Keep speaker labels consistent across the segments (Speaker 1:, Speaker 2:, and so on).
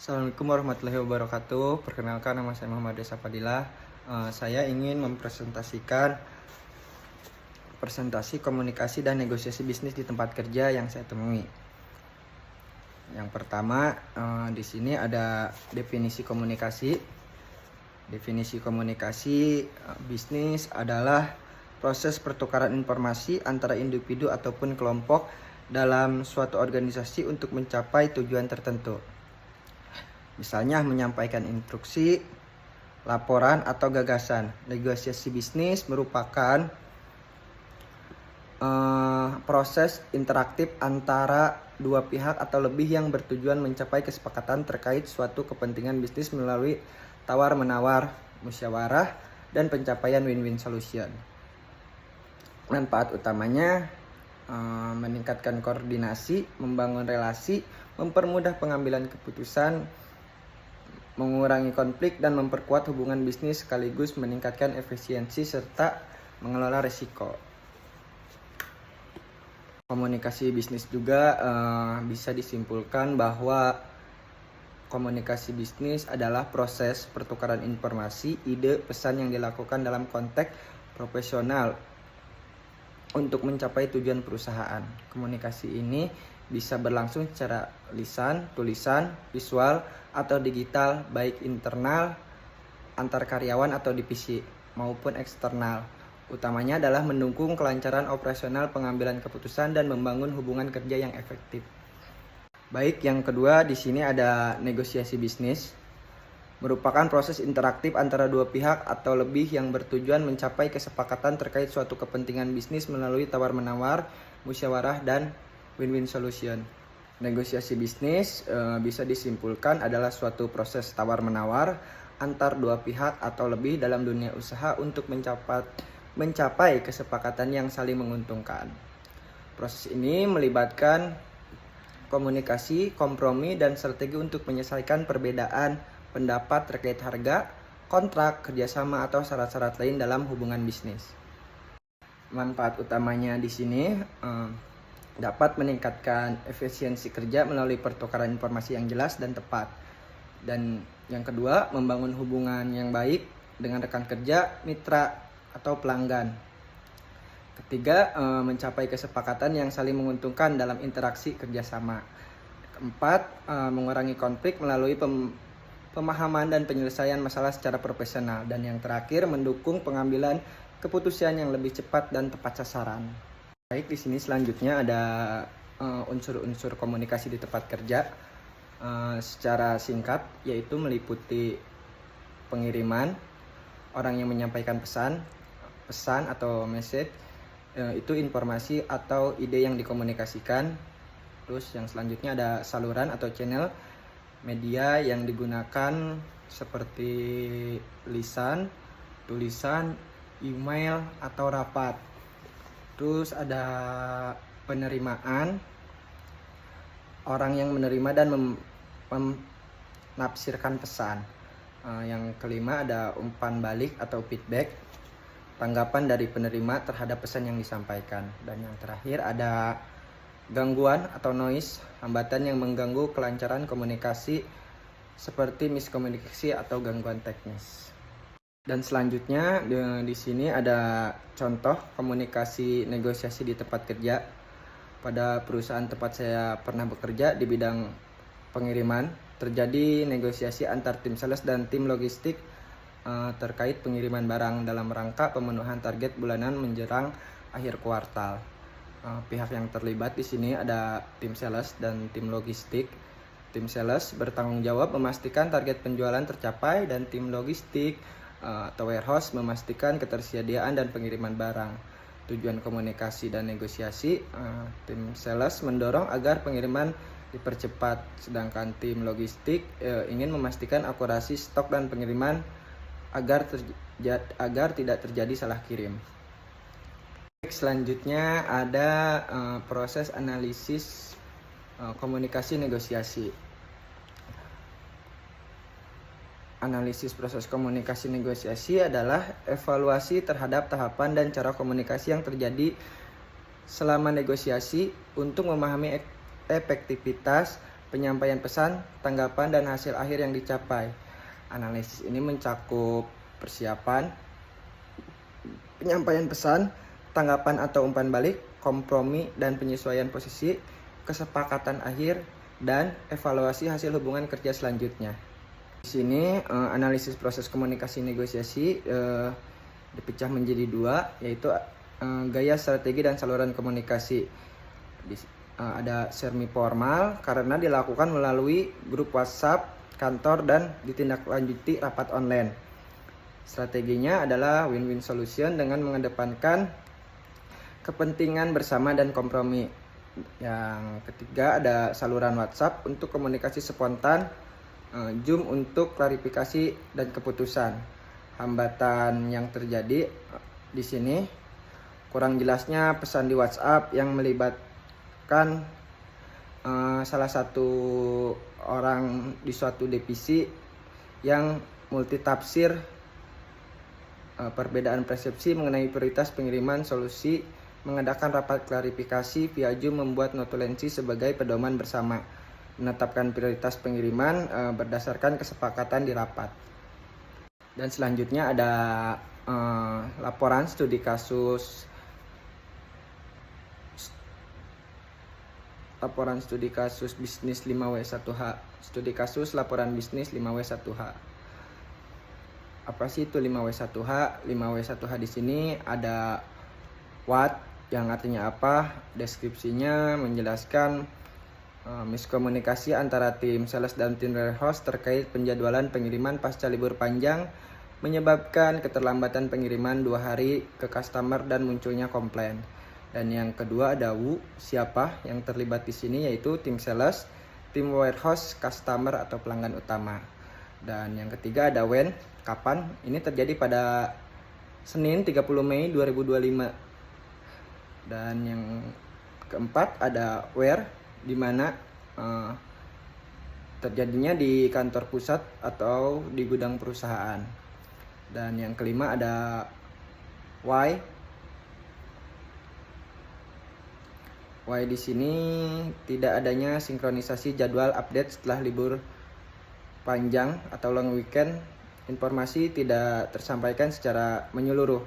Speaker 1: Assalamualaikum warahmatullahi wabarakatuh. Perkenalkan, nama saya Muhammad Desa Fadilah. Saya ingin mempresentasikan presentasi komunikasi dan negosiasi bisnis di tempat kerja yang saya temui. Yang pertama, di sini ada definisi komunikasi. Definisi komunikasi bisnis adalah proses pertukaran informasi antara individu ataupun kelompok dalam suatu organisasi untuk mencapai tujuan tertentu. Misalnya menyampaikan instruksi, laporan, atau gagasan. Negosiasi bisnis merupakan proses interaktif antara dua pihak atau lebih yang bertujuan mencapai kesepakatan terkait suatu kepentingan bisnis melalui tawar-menawar, musyawarah, dan pencapaian win-win solution. Manfaat utamanya meningkatkan koordinasi, membangun relasi, mempermudah pengambilan keputusan, mengurangi konflik, dan memperkuat hubungan bisnis sekaligus meningkatkan efisiensi serta mengelola risiko. Komunikasi bisnis juga bisa disimpulkan bahwa komunikasi bisnis adalah proses pertukaran informasi, ide, pesan yang dilakukan dalam konteks profesional untuk mencapai tujuan perusahaan. Komunikasi ini bisa berlangsung secara lisan, tulisan, visual, atau digital, baik internal, antar karyawan atau divisi, maupun eksternal. Utamanya adalah mendukung kelancaran operasional pengambilan keputusan dan membangun hubungan kerja yang efektif. Baik, yang kedua di sini ada negosiasi bisnis. Merupakan proses interaktif antara dua pihak atau lebih yang bertujuan mencapai kesepakatan terkait suatu kepentingan bisnis melalui tawar-menawar, musyawarah, dan win-win solution. Negosiasi bisnis bisa disimpulkan adalah suatu proses tawar-menawar antar dua pihak atau lebih dalam dunia usaha untuk mencapai kesepakatan yang saling menguntungkan. Proses ini melibatkan komunikasi, kompromi, dan strategi untuk menyelesaikan perbedaan pendapat terkait harga, kontrak, kerjasama, atau syarat-syarat lain dalam hubungan bisnis. Manfaat utamanya di sini dapat meningkatkan efisiensi kerja melalui pertukaran informasi yang jelas dan tepat. Dan yang kedua, membangun hubungan yang baik dengan rekan kerja, mitra, atau pelanggan. Ketiga, mencapai kesepakatan yang saling menguntungkan dalam interaksi kerjasama. Keempat, mengurangi konflik melalui pemahaman dan penyelesaian masalah secara profesional. Dan yang terakhir, mendukung pengambilan keputusan yang lebih cepat dan tepat sasaran. Baik, di sini selanjutnya ada unsur-unsur komunikasi di tempat kerja secara singkat, yaitu meliputi pengiriman, orang yang menyampaikan pesan atau message, itu informasi atau ide yang dikomunikasikan. Terus yang selanjutnya ada saluran atau channel media yang digunakan seperti lisan, tulisan, email, atau rapat. Terus ada penerimaan, orang yang menerima dan menafsirkan pesan. Yang kelima ada umpan balik atau feedback, tanggapan dari penerima terhadap pesan yang disampaikan. Dan yang terakhir ada gangguan atau noise, hambatan yang mengganggu kelancaran komunikasi seperti miskomunikasi atau gangguan teknis. Dan selanjutnya di sini ada contoh komunikasi negosiasi di tempat kerja. Pada perusahaan tempat saya pernah bekerja di bidang pengiriman, terjadi negosiasi antar tim sales dan tim logistik terkait pengiriman barang dalam rangka pemenuhan target bulanan menjelang akhir kuartal. Pihak yang terlibat di sini ada tim sales dan tim logistik. Tim sales bertanggung jawab memastikan target penjualan tercapai, dan tim logistik atau warehouse memastikan ketersediaan dan pengiriman barang. Tujuan komunikasi dan negosiasi, tim sales mendorong agar pengiriman dipercepat, sedangkan tim logistik ingin memastikan akurasi stok dan pengiriman agar tidak terjadi salah kirim. Selanjutnya ada proses analisis komunikasi negosiasi. Analisis proses komunikasi negosiasi adalah evaluasi terhadap tahapan dan cara komunikasi yang terjadi selama negosiasi untuk memahami efektivitas, penyampaian pesan, tanggapan, dan hasil akhir yang dicapai. Analisis ini mencakup persiapan, penyampaian pesan, tanggapan atau umpan balik, kompromi dan penyesuaian posisi, kesepakatan akhir, dan evaluasi hasil hubungan kerja selanjutnya. Di sini analisis proses komunikasi negosiasi dipecah menjadi dua, yaitu gaya, strategi, dan saluran komunikasi. Ada semi formal karena dilakukan melalui grup WhatsApp kantor dan ditindaklanjuti rapat online. Strateginya adalah win-win solution dengan mengedepankan kepentingan bersama dan kompromi. Yang ketiga ada saluran WhatsApp untuk komunikasi spontan, Zoom untuk klarifikasi dan keputusan. Hambatan yang terjadi di sini kurang jelasnya pesan di WhatsApp yang melibatkan salah satu orang di suatu divisi yang multitafsir, perbedaan persepsi mengenai prioritas pengiriman solusi, mengadakan rapat klarifikasi via Zoom, membuat notulensi sebagai pedoman bersama, menetapkan prioritas pengiriman berdasarkan kesepakatan di rapat. Dan selanjutnya ada laporan studi kasus bisnis 5W1H. Studi kasus laporan bisnis 5W1H. Apa sih itu 5W1H? 5W1H di sini ada what yang artinya apa, deskripsinya menjelaskan miskomunikasi antara tim sales dan tim warehouse terkait penjadwalan pengiriman pasca libur panjang menyebabkan keterlambatan pengiriman 2 hari ke customer dan munculnya komplain. Dan yang kedua ada who, siapa yang terlibat di sini, yaitu tim sales, tim warehouse, customer atau pelanggan utama. Dan yang ketiga ada when, kapan. Ini terjadi pada Senin 30 Mei 2025. Dan yang keempat ada where, di mana terjadinya di kantor pusat atau di gudang perusahaan. Dan yang kelima ada why. Why di sini tidak adanya sinkronisasi jadwal update setelah libur panjang atau long weekend. Informasi tidak tersampaikan secara menyeluruh.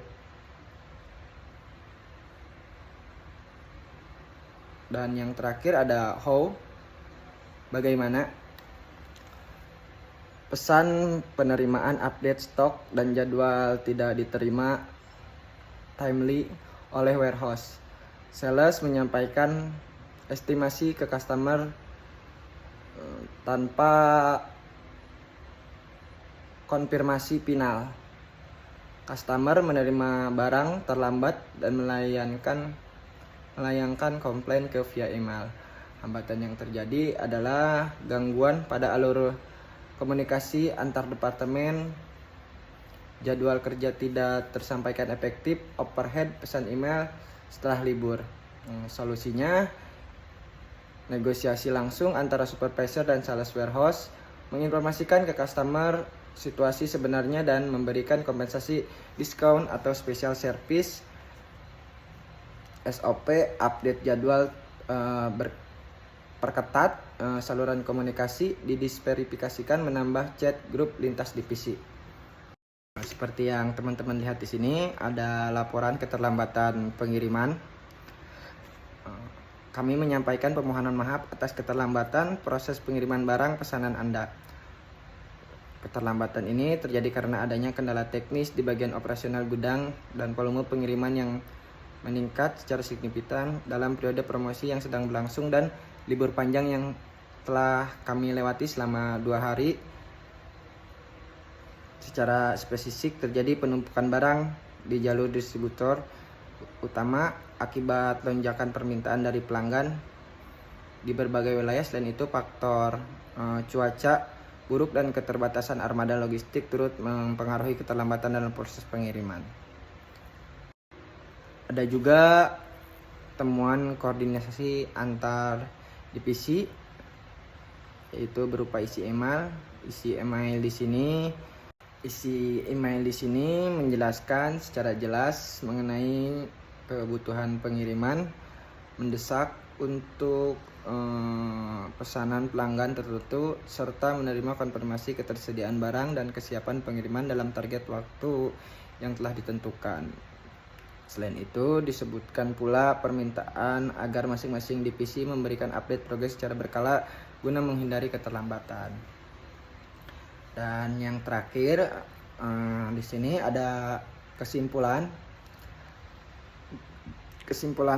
Speaker 1: Dan yang terakhir ada how, bagaimana. Pesan penerimaan update stok dan jadwal tidak diterima timely oleh warehouse. Sales menyampaikan estimasi ke customer tanpa konfirmasi final. Customer menerima barang terlambat dan melayangkan komplain ke via email. Hambatan yang terjadi adalah gangguan pada alur komunikasi antar departemen, jadwal kerja tidak tersampaikan efektif, overhead pesan email setelah libur. Solusinya negosiasi langsung antara supervisor dan sales warehouse, menginformasikan ke customer situasi sebenarnya dan memberikan kompensasi diskon atau special service. SOP update jadwal perketat, saluran komunikasi didisverifikasikan, menambah chat grup lintas divisi. Seperti yang teman-teman lihat di sini, ada laporan keterlambatan pengiriman. Kami menyampaikan permohonan maaf atas keterlambatan proses pengiriman barang pesanan Anda. Keterlambatan ini terjadi karena adanya kendala teknis di bagian operasional gudang dan volume pengiriman yang meningkat secara signifikan dalam periode promosi yang sedang berlangsung dan libur panjang yang telah kami lewati selama 2 hari. Secara spesifik terjadi penumpukan barang di jalur distributor utama akibat lonjakan permintaan dari pelanggan di berbagai wilayah. Selain itu faktor cuaca buruk dan keterbatasan armada logistik turut mempengaruhi keterlambatan dalam proses pengiriman. Ada juga temuan koordinasi antar divisi, yaitu berupa isi email. Isi email di sini menjelaskan secara jelas mengenai kebutuhan pengiriman, mendesak untuk pesanan pelanggan tertentu serta menerima konfirmasi ketersediaan barang dan kesiapan pengiriman dalam target waktu yang telah ditentukan. Selain itu, disebutkan pula permintaan agar masing-masing divisi memberikan update progres secara berkala guna menghindari keterlambatan. Dan yang terakhir, di sini ada kesimpulan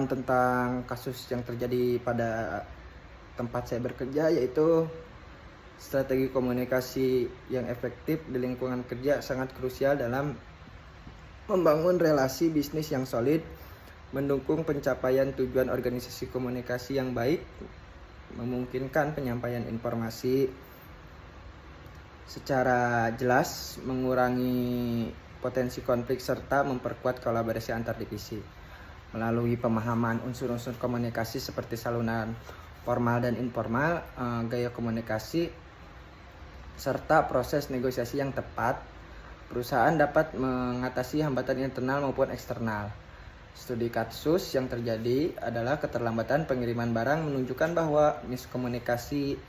Speaker 1: tentang kasus yang terjadi pada tempat saya bekerja, yaitu strategi komunikasi yang efektif di lingkungan kerja sangat krusial dalam membangun relasi bisnis yang solid, mendukung pencapaian tujuan organisasi komunikasi yang baik, memungkinkan penyampaian informasi secara jelas, mengurangi potensi konflik serta memperkuat kolaborasi antar divisi. Melalui pemahaman unsur-unsur komunikasi seperti saluran formal dan informal, gaya komunikasi, serta proses negosiasi yang tepat, perusahaan dapat mengatasi hambatan internal maupun eksternal. Studi kasus yang terjadi adalah keterlambatan pengiriman barang menunjukkan bahwa miskomunikasi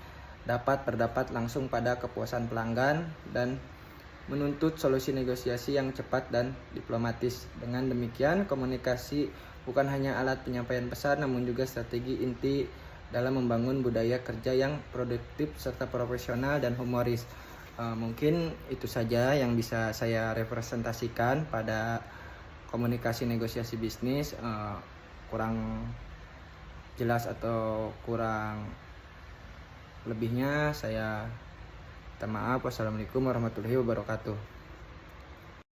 Speaker 1: dapat berdampak langsung pada kepuasan pelanggan dan menuntut solusi negosiasi yang cepat dan diplomatis. Dengan demikian, komunikasi bukan hanya alat penyampaian pesan, namun juga strategi inti dalam membangun budaya kerja yang produktif serta profesional dan humoris. Mungkin itu saja yang bisa saya representasikan pada komunikasi negosiasi bisnis. Kurang jelas atau kurang lebihnya saya minta maaf. Wassalamualaikum warahmatullahi wabarakatuh.